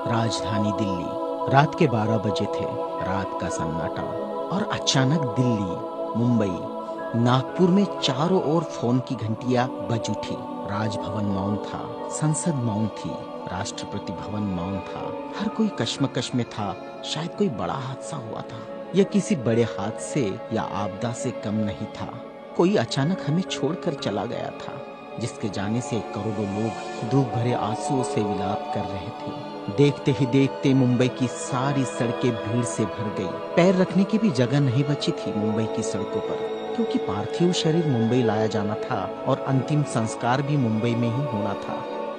राजधानी दिल्ली। रात के 12 बजे थे। रात का सन्नाटा और अचानक दिल्ली, मुंबई, नागपुर में चारों ओर फोन की घंटियां बज उठी। राजभवन मौन था, संसद मौन थी, राष्ट्रपति भवन मौन था। हर कोई कश्मकश में था। शायद कोई बड़ा हादसा हुआ था। यह किसी बड़े हादसे या आपदा से कम नहीं था। कोई अचानक हमें छोड़कर चला गया था, जिसके जाने से करोड़ों लोग दुख भरे आंसुओं से विलाप कर रहे थे। देखते ही देखते मुंबई की सारी सड़कें भीड़ से भर गई। पैर रखने की भी जगह नहीं बची थी मुंबई की सड़कों पर, क्योंकि पार्थिव शरीर मुंबई लाया जाना था और अंतिम संस्कार भी मुंबई में ही होना था।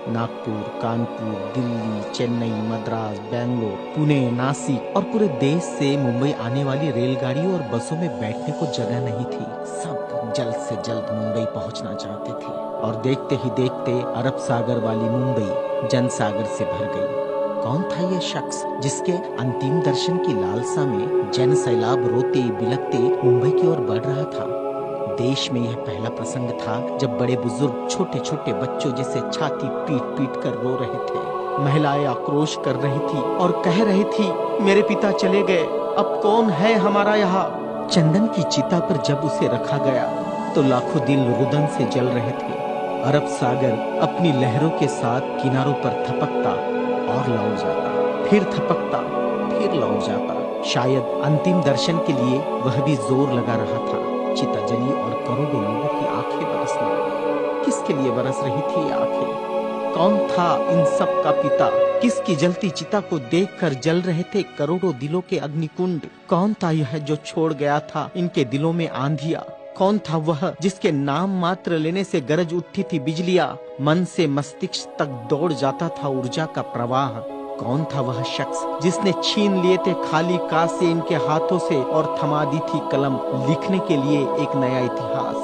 नागपुर, कानपुर, दिल्ली, चेन्नई, मद्रास, बेंगलोर, पुणे, नासिक और पूरे देश से मुंबई आने वाली रेलगाड़ियों और बसों में बैठने को जगह नहीं थी। सब जल्द से जल्द मुंबई पहुंचना चाहते थे और देखते ही देखते अरब सागर वाली मुंबई जनसागर से भर गई। कौन था यह शख्स जिसके अंतिम दर्शन की लालसा में जन सैलाब रोते बिलखते मुंबई की ओर बढ़ रहा था? देश में यह पहला प्रसंग था जब बड़े बुजुर्ग छोटे छोटे बच्चों जैसे छाती पीट पीट कर रो रहे थे। महिलाएं आक्रोश कर रही थी और कह रही थी, मेरे पिता चले गए, अब कौन है हमारा यहाँ। चंदन की चिता पर जब उसे रखा गया तो लाखों दिल रुदन से जल रहे थे। अरब सागर अपनी लहरों के साथ किनारों पर थपकता और लौट जाता, फिर थपकता, फिर लौट जाता। शायद अंतिम दर्शन के लिए वह भी जोर लगा रहा था। चिता जली और करोड़ों लोगों की आंखें बरसने लगी। किसके लिए बरस रही थी ये आंखें? कौन था इन सब का पिता? किसकी जलती चिता को देखकर जल रहे थे करोड़ों दिलों के अग्निकुंड? कौन था यह जो छोड़ गया था इनके दिलों में आंधिया? कौन था वह जिसके नाम मात्र लेने से गरज उठती थी बिजलियां, मन से मस्तिष्क तक दौड़ जाता था ऊर्जा का प्रवाह? कौन था वह शख्स जिसने छीन लिए थे खाली कासे इनके हाथों से और थमा दी थी कलम लिखने के लिए एक नया इतिहास?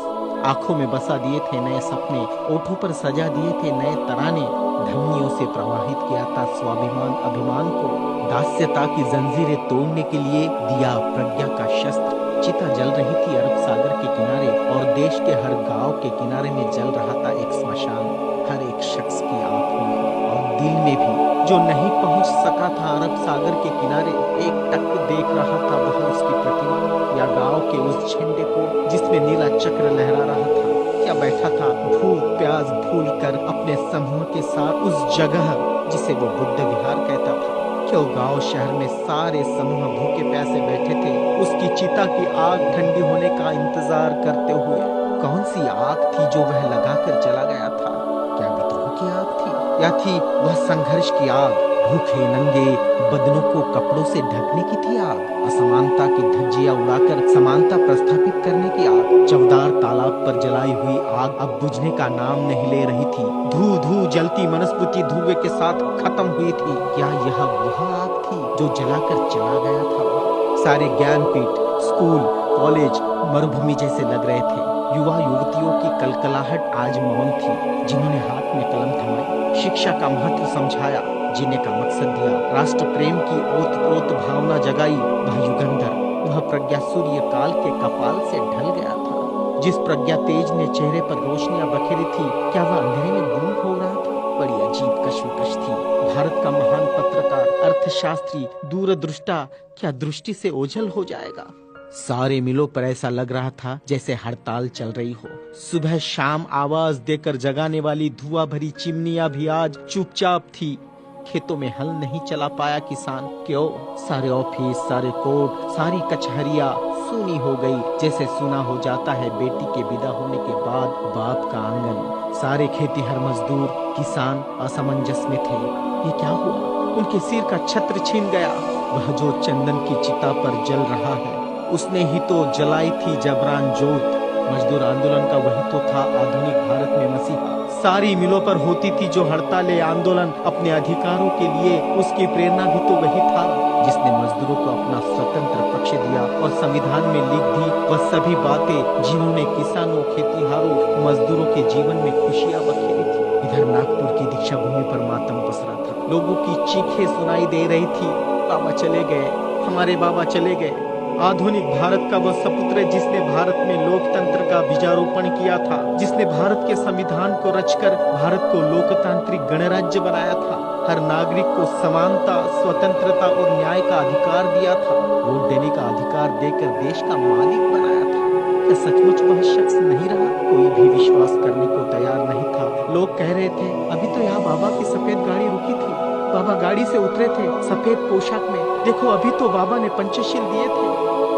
आंखों में बसा दिए थे नए सपने, ओठों पर सजा दिए थे नए तराने, धमनियों से प्रवाहित किया था स्वाभिमान अभिमान को, दास्यता की जंजीरें तोड़ने के लिए दिया प्रज्ञा का शस्त्र। चिता जल रही थी अरब सागर के किनारे और देश के हर गांव के किनारे में जल रहा था एक स्मशान। हर एक शख्स की आंखों में और दिल में भी, जो नहीं पहुंच सका था अरब सागर के किनारे, एक टक देख रहा था वह उसकी प्रतिमा या गांव के उस झंडे को जिसमें नीला चक्र लहरा रहा था। क्या बैठा था भूख प्यास भूल कर अपने समूह के साथ उस जगह जिसे वो बुद्ध विहार कहता था? क्यों गांव शहर में सारे समूह भूखे प्यासे बैठे थे उसकी चिता की आग ठंडी होने का इंतजार करते हुए? कौन सी आग थी जो वह लगाकर चला गया था? क्या विद्रोह की आग थी या थी वह संघर्ष की आग? भूखे नंगे बदनों को कपड़ों से ढकने की थी आग? असमानता की धज्जियां उड़ाकर समानता प्रस्थापित करने की आग? चवदार तालाब पर जलाई हुई आग अब बुझने का नाम नहीं ले रही थी। धू धू जलती मनुस्मृति धुएं के साथ खत्म हुई थी। क्या यह वह आग थी जो जलाकर चला गया था? सारे ज्ञानपीठ, स्कूल, कॉलेज मरुभूमि जैसे लग रहे थे। युवा युवतियों की कलकलाहट आज मौन थी, जिन्होंने हाथ में कलम थमाई, शिक्षा का महत्व समझाया, जीने का मकसद दिया, राष्ट्र प्रेम की ओतप्रोत भावना जगाई। वह युगंधर, वह प्रज्ञा सूर्य काल के कपाल से ढल गया था। जिस प्रज्ञा तेज ने चेहरे पर रोशनियां बखेरी थी, क्या वह अंधेरे में गुम हो रहा था? बड़ी अजीब कश्मकश थी। भारत का महान पत्रकार, अर्थशास्त्री, दूरदृष्टा क्या दृष्टि से ओझल हो जाएगा? सारे मिलों पर ऐसा लग रहा था जैसे हड़ताल चल रही हो। सुबह शाम आवाज देकर जगाने वाली धुआं भरी चिमनियां भी आज चुपचाप थी। खेतों में हल नहीं चला पाया किसान। क्यों? सारे ऑफिस, सारे कोर्ट, सारी कचहरियां सूनी हो गई, जैसे सुना हो जाता है बेटी के विदा होने के बाद बाप का आंगन। सारे खेतीहर मजदूर, किसान असमंजस में थे। ये क्या हुआ? उनके सिर का छत्र छीन गया। वह जो चंदन की चिता पर जल रहा है, उसने ही तो जलाई थी जबरान जोत। मजदूर आंदोलन का वही तो था आधुनिक भारत में मसीहा। सारी मिलों पर होती थी जो हड़तालें आंदोलन अपने अधिकारों के लिए, उसकी प्रेरणा भी तो वही था जिसने मजदूरों को अपना स्वतंत्र पक्ष दिया और संविधान में लिख दी वह सभी बातें जिन्होंने किसानों, खेतीहारों, मजदूरों के जीवन में खुशियां बखेरी थी। इधर नागपुर की दीक्षा भूमि पर मातम पसरा था। लोगों की चीखें सुनाई दे रही थी, बाबा चले गए, हमारे बाबा चले गए। आधुनिक भारत का वह सपुत्र जिसने भारत में लोकतंत्र का बीजारोपण किया था, जिसने भारत के संविधान को रचकर भारत को लोकतांत्रिक गणराज्य बनाया था, हर नागरिक को समानता, स्वतंत्रता और न्याय का अधिकार दिया था। वोट देने का अधिकार देकर देश का मालिक बनाया था। क्या सचमुच वह शख्स नहीं रहा? कोई भी विश्वास करने को तैयार नहीं था। लोग कह रहे थे, अभी तो यहाँ बाबा की सफेद गाड़ी रुकी थी, बाबा गाड़ी से उतरे थे सफेद पोशाक में, देखो अभी तो बाबा ने पंचशील दिए थे।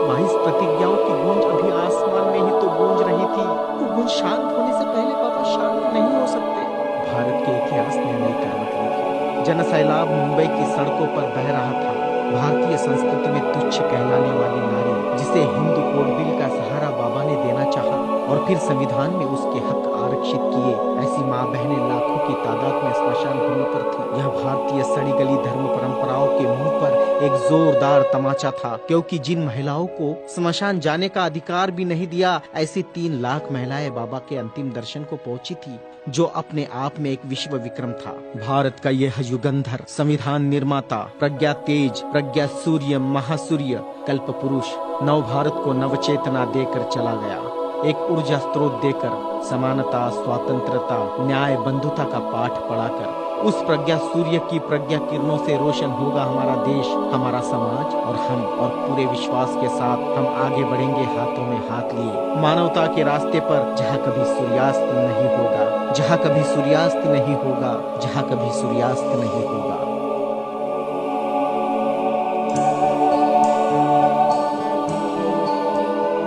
22 प्रतिज्ञाओं की गूंज अभी आसमान में ही तो गूंज रही थी। वो गूंज शांत होने से पहले बाबा शांत नहीं हो सकते। भारत के इतिहास ने नई करवट ली थी। जनसैलाब मुंबई की सड़कों पर बह रहा था। भारतीय संस्कृति में तुच्छ कहलाने वाली नारी, जिसे हिंदू कोड बिल का सहारा बाबा ने देना चाहा और फिर संविधान में उसके हक आरक्षित किए, ऐसी माँ बहनें लाखों की तादाद में स्मशान भूमि पर थी। यह भारतीय सड़ी गली धर्म परंपराओं के मुंह पर एक जोरदार तमाचा था, क्योंकि जिन महिलाओं को स्मशान जाने का अधिकार भी नहीं दिया, ऐसी 3 लाख महिलाएं बाबा के अंतिम दर्शन को पहुंची थी, जो अपने आप में एक विश्व विक्रम था। भारत का यह युगंधर, संविधान निर्माता, प्रज्ञा तेज, प्रज्ञा सूर्य, महासूर्य, कल्प पुरुष नव भारत को नवचेतना देकर चला गया। एक ऊर्जा स्रोत देकर, समानता, स्वतंत्रता, न्याय, बंधुता का पाठ पढ़ाकर। उस प्रज्ञा सूर्य की प्रज्ञा किरणों से रोशन होगा हमारा देश, हमारा समाज और हम, और पूरे विश्वास के साथ हम आगे बढ़ेंगे हाथों में हाथ लिए, मानवता के रास्ते पर, जहाँ कभी सूर्यास्त नहीं होगा, जहाँ कभी सूर्यास्त नहीं होगा, जहाँ कभी सूर्यास्त नहीं होगा।